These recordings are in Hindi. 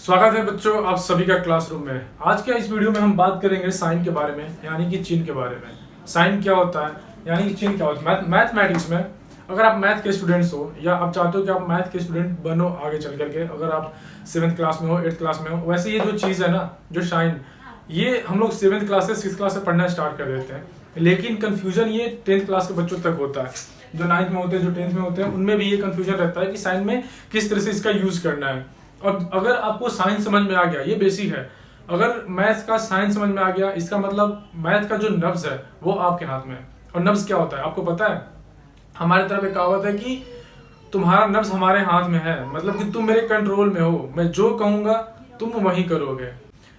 स्वागत है बच्चों आप सभी का क्लासरूम में। आज के इस वीडियो में हम बात करेंगे साइन के बारे में, यानी कि चिन्ह के बारे में। साइन क्या होता है, यानी कि चिन्ह क्या होता है। मैथमेटिक्स में अगर आप मैथ के स्टूडेंट्स हो या आप चाहते हो कि आप मैथ के स्टूडेंट बनो आगे चल करके, अगर आप 7th क्लास में हो 8th क्लास में हो, वैसे ये जो चीज़ है ना, जो साइन, ये हम लोग 7th क्लास से 6th क्लास से पढ़ना स्टार्ट कर देते हैं। लेकिन कन्फ्यूजन ये 10th क्लास के बच्चों तक होता है, जो 9th में होते हैं, जो 10th में होते हैं, उनमें भी ये कन्फ्यूजन रहता है कि साइन में किस तरह से इसका यूज करना है। और अगर आपको साइन समझ में आ गया, ये बेसिक है, अगर मैथ का साइन समझ में आ गया, इसका मतलब मैथ का जो नब्ज है वो आपके हाथ में है। और नब्ज क्या होता है आपको पता है? हमारी तरफ एक कहावत है कि तुम्हारा नब्ज हमारे हाथ में है, मतलब कि तुम मेरे कंट्रोल में हो, मैं जो कहूंगा तुम वही करोगे।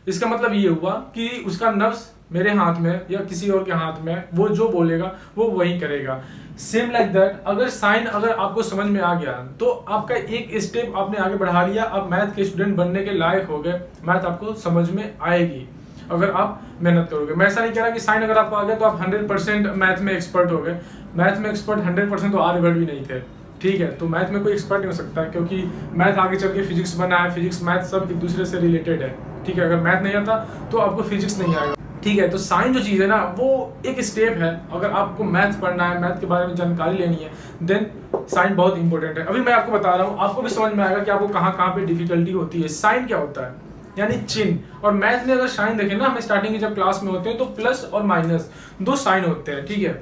इसका मतलब ये हुआ कि उसका नब्ज मेरे हाथ में या किसी और के हाथ में, वो जो बोलेगा वो वही करेगा। सेम लाइक दैट, अगर साइन अगर आपको समझ में आ गया तो आपका एक स्टेप आपने आगे बढ़ा लिया, आप मैथ के स्टूडेंट बनने के लायक हो गए। मैथ आपको समझ में आएगी अगर आप मेहनत करोगे। मैं ऐसा नहीं कह रहा कि साइन अगर आपको आ गया तो आप 100% मैथ में एक्सपर्ट हो गए। मैथ में एक्सपर्ट 100% तो आर्यभट्ट भी नहीं थे, ठीक है। तो मैथ में कोई एक्सपर्ट नहीं हो सकता, क्योंकि मैथ आगे चल के फिजिक्स बना है, फिजिक्स मैथ सब एक दूसरे से रिलेटेड है, ठीक है। अगर मैथ नहीं आता तो आपको फिजिक्स नहीं आएगा, ठीक है। तो साइन जो चीज़ है ना, वो एक स्टेप है। अगर आपको मैथ पढ़ना है, मैथ के बारे में जानकारी लेनी है, देन साइन बहुत इंपॉर्टेंट है। अभी मैं आपको बता रहा हूँ, आपको भी समझ में आएगा कि आपको कहाँ कहाँ पे डिफिकल्टी होती है। साइन क्या होता है, यानी चिन्ह। और मैथ में अगर साइन देखें ना, हम स्टार्टिंग की जब क्लास में होते हैं तो प्लस और माइनस दो साइन होते हैं, ठीक है।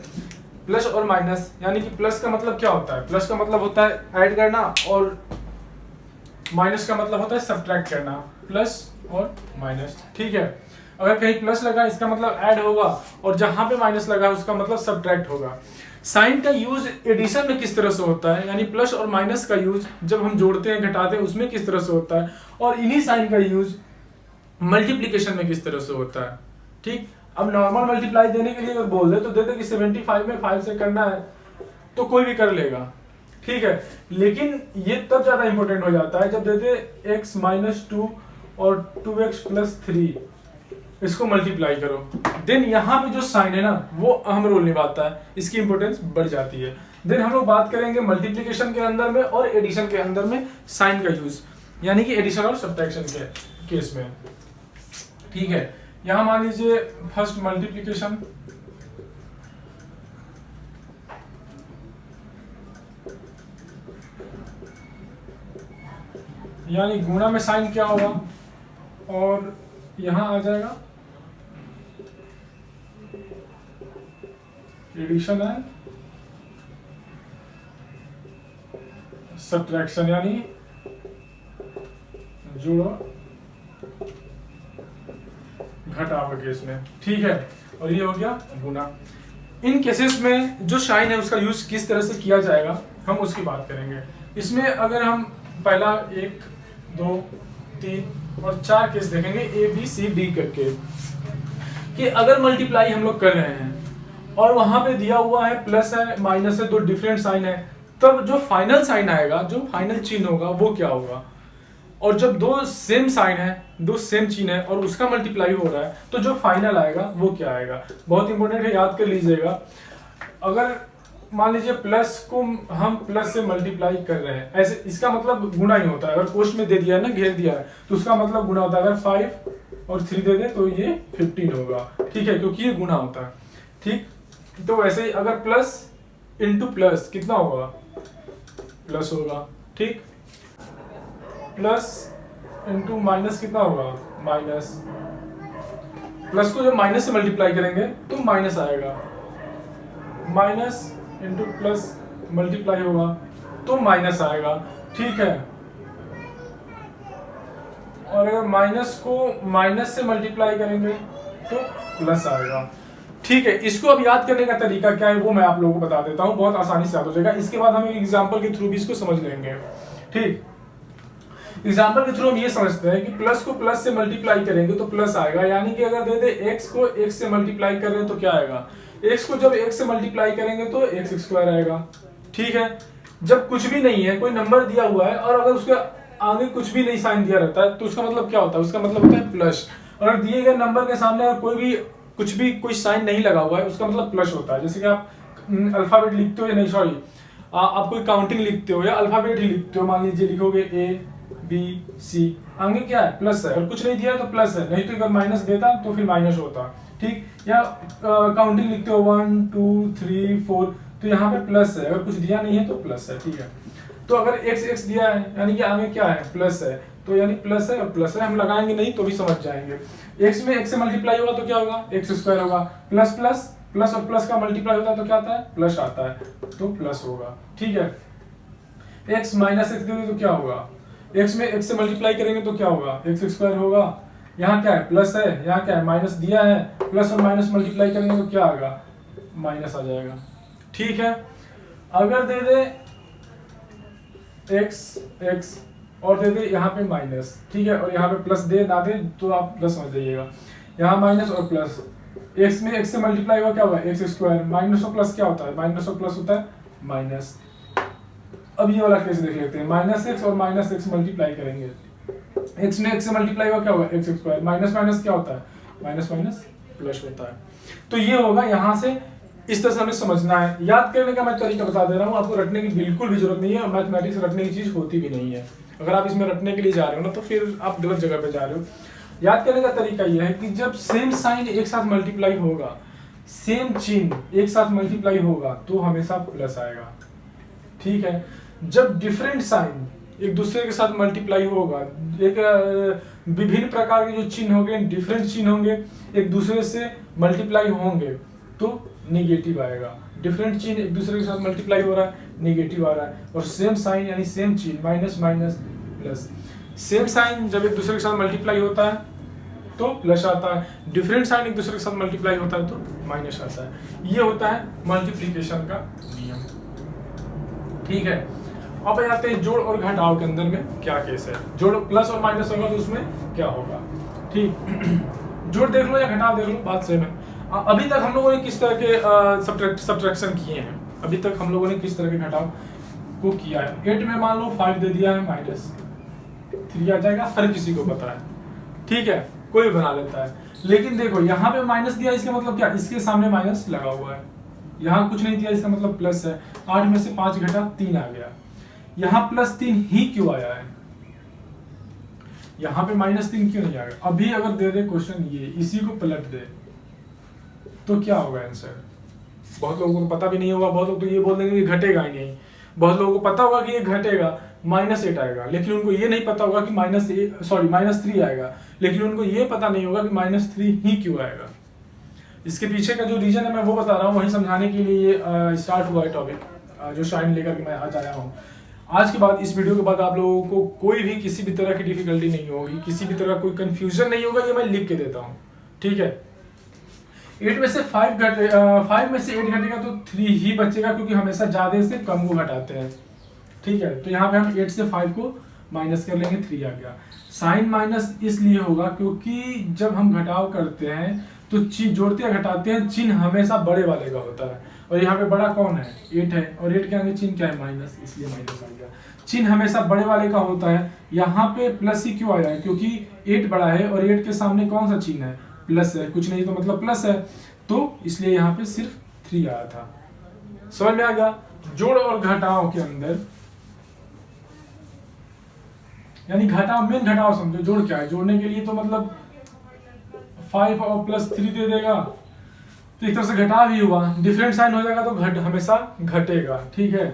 प्लस और माइनस, यानी कि प्लस का मतलब क्या होता है? प्लस का मतलब होता है ऐड करना, और माइनस का मतलब होता है सब्ट्रैक्ट करना। प्लस और माइनस, ठीक है। अगर कहीं प्लस लगा इसका मतलब ऐड होगा, और जहां पे माइनस लगा उसका मतलब सब्ट्रैक्ट होगा। साइन का यूज एडिशन में किस तरह से होता है, यानी प्लस और माइनस का यूज जब हम जोड़ते हैं घटाते हैं उसमें किस तरह से होता है, और इन्हीं साइन का यूज मल्टीप्लीकेशन में किस तरह से होता है, ठीक। अब नॉर्मल मल्टीप्लाई देने के लिए अगर बोल दे तो दे दे कि 75 में 5 से करना है तो कोई भी कर लेगा, ठीक है। लेकिन ये तब ज्यादा इंपॉर्टेंट हो जाता है जब दे दे x - 2 और 2x + 3, इसको मल्टीप्लाई करो। देन यहाँ पे जो साइन है ना, वो अहम रोल निभाता है, इसकी इंपॉर्टेंस बढ़ जाती है। देन हम लोग बात करेंगे मल्टीप्लिकेशन के अंदर में और एडिशन के अंदर में साइन का यूज, यानी कि एडिशन और सब्ट्रैक्शन के केस में, ठीक है। यहाँ मान लीजिए फर्स्ट मल्टीप्लिकेशन, यानी गुणा में साइन क्या होगा, और यहां आ जाएगा एडिशन है सब्ट्रैक्शन, यानी जोड़ो घटाव के केस में, ठीक है। और ये हो गया गुना। इन केसेस में जो साइन है उसका यूज किस तरह से किया जाएगा हम उसकी बात करेंगे। इसमें अगर हम पहला 1 2 3 और 4 केस देखेंगे A B C D करके, कि अगर मल्टीप्लाई हम लोग कर रहे हैं और वहां पे दिया हुआ है प्लस है माइनस है, दो डिफरेंट साइन है, तब जो फाइनल साइन आएगा, जो फाइनल चिन्ह होगा वो क्या होगा। और जब दो सेम साइन है, दो सेम चिन्ह है और उसका मल्टीप्लाई हो रहा है, तो जो फाइनल आएगा वो क्या आएगा। बहुत इंपॉर्टेंट है, याद कर लीजिएगा। अगर मान लीजिए प्लस को हम प्लस से मल्टीप्लाई कर रहे हैं, ऐसे इसका मतलब गुना ही होता है। अगर कोष्ट में दे दिया है ना, घेर दिया है, तो उसका मतलब गुना होता है। अगर 5 और 3 दे दे तो ये 15 होगा, ठीक है, क्योंकि ये गुना होता है, ठीक। तो वैसे ही अगर प्लस इंटू प्लस कितना होगा, प्लस होगा, ठीक। प्लस इंटू माइनस कितना होगा, माइनस। प्लस को जब माइनस से मल्टीप्लाई करेंगे तो माइनस आएगा, माइनस इंटू प्लस मल्टीप्लाई होगा तो माइनस आएगा, ठीक है। और अगर माइनस को माइनस से मल्टीप्लाई करेंगे तो प्लस आएगा, ठीक है। इसको अब याद करने का तरीका क्या है वो मैं आप लोगों को बता देता हूं, बहुत आसानी से याद हो जाएगा। इसके बाद हम एक एग्जांपल के थ्रू भी इसको समझ लेंगे, ठीक। एग्जांपल के थ्रू हम ये समझते हैं कि प्लस को प्लस से मल्टीप्लाई करेंगे तो प्लस आएगा, यानी कि अगर दे दे x को x से मल्टीप्लाई कर रहे हैं तो क्या आएगा, x को जब x से मल्टीप्लाई करेंगे तो x² आएगा, ठीक है। जब कुछ भी नहीं है, कोई नंबर दिया हुआ है और अगर उसके आगे कुछ भी नहीं साइन दिया रहता है तो उसका मतलब क्या होता है, उसका मतलब होता है प्लस। और अगर दिए गए नंबर के सामने अगर कोई साइन नहीं लगा हुआ है उसका मतलब प्लस होता है। जैसे कि आप अल्फाबेट लिखते हो, या नहीं सॉरी, आप कोई काउंटिंग लिखते हो या अल्फाबेट ही लिखते हो, मान लीजिए लिखोगे A बी सी, आगे क्या है प्लस है, अगर कुछ नहीं दिया है तो प्लस है, नहीं तो अगर माइनस देता तो फिर माइनस होता, ठीक। या काउंटिंग लिखते हो 1 2 3 4, तो यहाँ पे प्लस है, अगर कुछ दिया नहीं है तो प्लस है, ठीक है। तो अगर x x दिया है यानी कि आगे क्या है प्लस है, तो यानी प्लस है और प्लस है, हम लगाएंगे नहीं तो भी समझ जाएंगे। x में x से मल्टीप्लाई होगा तो क्या होगा x स्क्वायर होगा, प्लस प्लस प्लस और प्लस का मल्टीप्लाई होता है तो क्या आता है प्लस आता है, तो प्लस होगा, ठीक है। x माइनस एक्स देंगे तो क्या होगा, x में x से मल्टीप्लाई करेंगे तो क्या होगा x स्क्वायर होगा, यहाँ क्या है प्लस है, यहाँ क्या है माइनस दिया है, प्लस और माइनस मल्टीप्लाई करेंगे तो क्या आएगा माइनस आ जाएगा, ठीक है। अगर दे दे x x और दे दे यहाँ पे माइनस, ठीक है, और यहाँ पे प्लस दे ना दे तो आप प्लस समझ जाइएगा, यहाँ माइनस और प्लस, x में x से मल्टीप्लाई होगा क्या होगा x स्क्वायर, माइनस और प्लस क्या होता है माइनस और प्लस होता है माइनस। अब ये वाला केस देख लेते हैं, माइनस एक्स और माइनस एक्स मल्टीप्लाई करेंगे, x में x से मल्टीप्लाई होगा क्या होगा x स्क्वायर, माइनस माइनस क्या होता है माइनस माइनस प्लस होता है। तो ये होगा, यहाँ से इस तरह से हमें समझना है। याद करने का मैं तरीका बता दे रहा हूँ, आपको रटने की बिल्कुल भी जरूरत नहीं है, मैथमेटिक्स रटने की चीज होती भी नहीं है। अगर आप इसमें रटने के लिए जा रहे हो ना तो फिर आप गलत जगह पे जा रहे हो। याद करने का तरीका यह है कि जब सेम साइन एक साथ मल्टीप्लाई होगा, सेम चिन्ह एक साथ मल्टीप्लाई होगा तो हमेशा प्लस आएगा, ठीक है। जब डिफरेंट साइन एक दूसरे के साथ मल्टीप्लाई होगा, एक विभिन्न प्रकार के जो चिन्ह होंगे, डिफरेंट चिन्ह होंगे, एक दूसरे से मल्टीप्लाई होंगे तो नेगेटिव आएगा। डिफरेंट चिन्ह एक दूसरे के साथ मल्टीप्लाई हो रहा है, नेगेटिव आ रहा है। और सेम साइन यानी सेम चिन्ह, minus minus plus, same sign जब एक दूसरे के साथ मल्टीप्लाई होता है तो प्लस आता है, डिफरेंट साइन एक दूसरे के साथ मल्टीप्लाई होता है तो माइनस आता है। ये होता है मल्टीप्लिकेशन का नियम, ठीक है। अब आते हैं जोड़ और घटाव के अंदर में क्या केस है, जोड़ प्लस और माइनस होगा तो उसमें क्या होगा, ठीक। जोड़ देख लो या घटाव देख लो, बात सेम है। अभी तक हम लोगों ने किस तरह के सब्ट्रैक्शन किए हैं, अभी तक हम लोगों ने किस तरह के घटाव को किया है। 8 में मान लो 5 दे दिया है, माइनस 3 आ जाएगा, हर किसी को पता है, ठीक है, कोई बना लेता है। लेकिन देखो यहाँ पे माइनस दिया, इसका मतलब क्या, इसके सामने माइनस लगा हुआ है, यहाँ कुछ नहीं दिया, इसका मतलब प्लस है। 8 में से 5 घटा 3 आ गया, यहाँ प्लस 3 ही क्यों आया है, यहाँ पे माइनस 3 क्यों नहीं आएगा। अभी अगर दे दे क्वेश्चन ये, इसी को पलट दे तो क्या होगा आंसर। बहुत लोगों को पता भी नहीं होगा, बहुत लोग तो ये बोल देंगे कि घटेगा ही नहीं। बहुत लोगों को पता होगा कि ये घटेगा, -8 आएगा, लेकिन उनको ये नहीं पता होगा कि -3 आएगा, लेकिन उनको ये पता नहीं होगा कि -3 ही क्यों आएगा। इसके पीछे का जो रीजन है मैं वो बता रहा हूँ, वही समझाने के लिए ये स्टार्ट हुआ है टॉपिक, जो शाइन लेकर के मैं आज आया हूँ। आज के बाद, इस वीडियो के बाद आप लोगों को कोई भी किसी भी तरह की डिफिकल्टी नहीं होगी, किसी भी तरह कोई कंफ्यूजन नहीं होगा, ये मैं लिख के देता हूँ, ठीक है। 8 में से 5 में से 8 घटेगा तो 3 ही बचेगा, क्योंकि हमेशा ज्यादा से कम को घटाते हैं, ठीक है। तो यहाँ पे हम 8 से 5 को माइनस कर लेंगे, 3 आ गया। साइन माइनस इसलिए होगा क्योंकि जब हम घटाव करते हैं तो जोड़ते या घटाते हैं, चिन्ह हमेशा बड़े वाले का होता है, और यहाँ पे बड़ा कौन है 8 है, और 8 के आगे चिन्ह क्या है माइनस, इसलिए माइनस आ गया। चिन्ह हमेशा बड़े वाले का होता है। यहाँ पे प्लस ही क्यों आया है, क्योंकि 8 बड़ा है और 8 के सामने कौन सा चिन्ह है, प्लस है, कुछ नहीं तो मतलब प्लस है, तो इसलिए यहाँ पे सिर्फ 3 आया था। समझ में आ गया। जोड़ और घटाव के अंदर, यानी घटाव, मेन घटाव समझो, जोड़ क्या है, जोड़ने के लिए तो मतलब 5 और +3 दे देगा तो एक तरह से घटाव ही हुआ। डिफरेंट साइन हो जाएगा तो हमेशा घटेगा, ठीक है।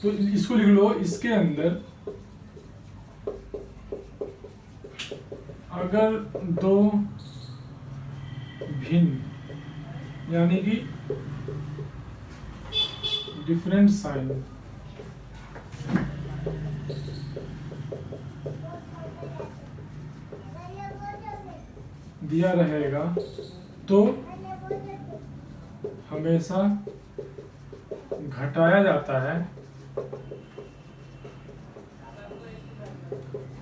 तो इसको लिख लो, इसके अंदर अगर दो भिन्न यानी कि डिफरेंट साइन दिया रहेगा तो हमेशा घटाया जाता है,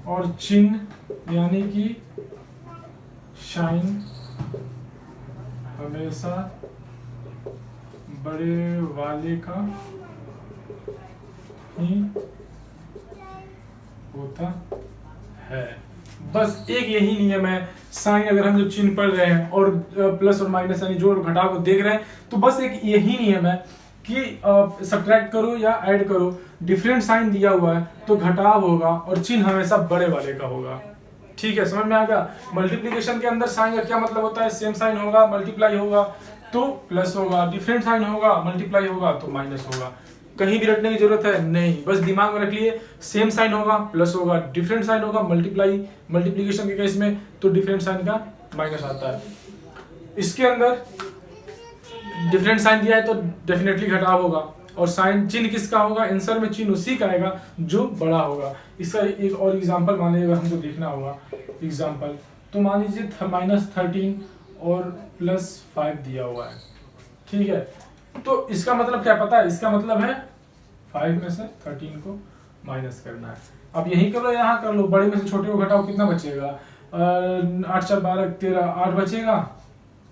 और चिन्ह यानी कि साइन हमेशा बड़े वाले का ही होता है। बस एक यही नियम है। साइन अगर हम जो चिन्ह पढ़ रहे हैं और प्लस और माइनस यानी जोड़ और घटाव को देख रहे हैं, तो बस एक यही नियम है कि सब्ट्रैक्ट करो या ऐड करो, डिफरेंट साइन दिया हुआ है तो घटाव होगा और चिन्ह हमेशा बड़े वाले का होगा। ठीक है, समझ में आ गया। मल्टीप्लिकेशन के अंदर साइन का क्या मतलब होता है, सेम साइन होगा मल्टीप्लाई होगा तो प्लस होगा, डिफरेंट साइन होगा मल्टीप्लाई होगा तो माइनस होगा। कहीं भी रटने की जरूरत है नहीं, बस दिमाग में रख लिए सेम साइन होगा प्लस होगा, डिफरेंट साइन होगा मल्टीप्लिकेशन के केस में तो डिफरेंट साइन का माइनस आता है। इसके अंदर डिफरेंट साइन दिया है तो डेफिनेटली घटाव होगा और साइन चिन्ह किसका होगा, आंसर में चिन्ह उसी का आएगा जो बड़ा होगा। इसका एक और एग्जांपल मान लीजिए हमको देखना होगा एग्जांपल, तो मान लीजिए -13 और +5 दिया हुआ है। ठीक है, तो इसका मतलब क्या पता है, इसका मतलब है 5 में से 13 को माइनस करना है। अब यही कर लो, यहाँ कर लो, बड़े में से छोटे को घटाओ, कितना बचेगा, 8 4 12 13, 8 बचेगा,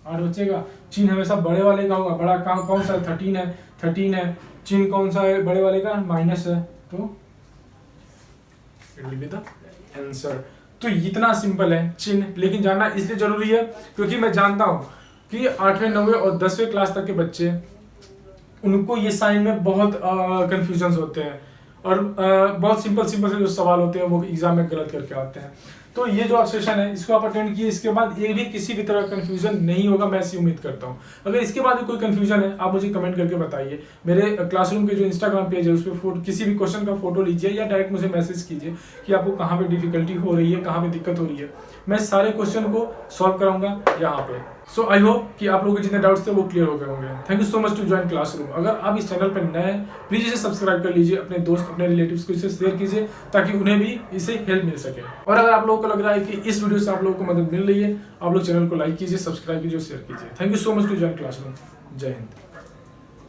8 बचेगा। चिन्ह हमेशा बड़े वाले का होगा, बड़ा काम कौन सा है, 13 है, चिन्ह कौन सा है बड़े वाले का, माइनस है, तो it will be the answer. तो इतना सिंपल है चिन्ह, लेकिन जानना इसलिए जरूरी है क्योंकि मैं जानता हूं कि 8वें 9वें और 10वें क्लास तक के बच्चे, उनको ये साइन में बहुत कंफ्यूजन होते हैं और बहुत सिंपल से जो सवाल होते हैं वो एग्जाम में गलत करके आते हैं। तो ये जो आप सेशन है इसको आप अटेंड किए, इसके बाद एक भी किसी भी तरह का कंफ्यूजन नहीं होगा, मैं ऐसी उम्मीद करता हूँ। अगर इसके बाद भी कोई कंफ्यूजन है आप मुझे कमेंट करके बताइए। मेरे क्लासरूम के जो इंस्टाग्राम पेज है उस पर किसी भी क्वेश्चन का फोटो लीजिए या डायरेक्ट मुझे मैसेज कीजिए कि आपको कहाँ पे डिफिकल्टी हो रही है, कहाँ पे दिक्कत हो रही है। मैं सारे क्वेश्चन को सॉल्व कराऊंगा यहाँ पे। सो आई होप कि आप लोगों के जितने डाउट्स थे वो क्लियर हो गए होंगे। Thank you so much to join classroom. अगर आप इस चैनल पर नए हैं प्लीज इसे सब्सक्राइब कर लीजिए, अपने दोस्त अपने रिलेटिव्स को इसे शेयर कीजिए ताकि उन्हें भी इसे हेल्प मिल सके। और अगर आप लोगों को लग रहा है कि इस वीडियो से आप लोगों को मदद मिल रही है, आप लोग चैनल को लाइक कीजिए, सब्सक्राइब कीजिए, शेयर कीजिए। Thank you so much to join classroom. जय हिंद।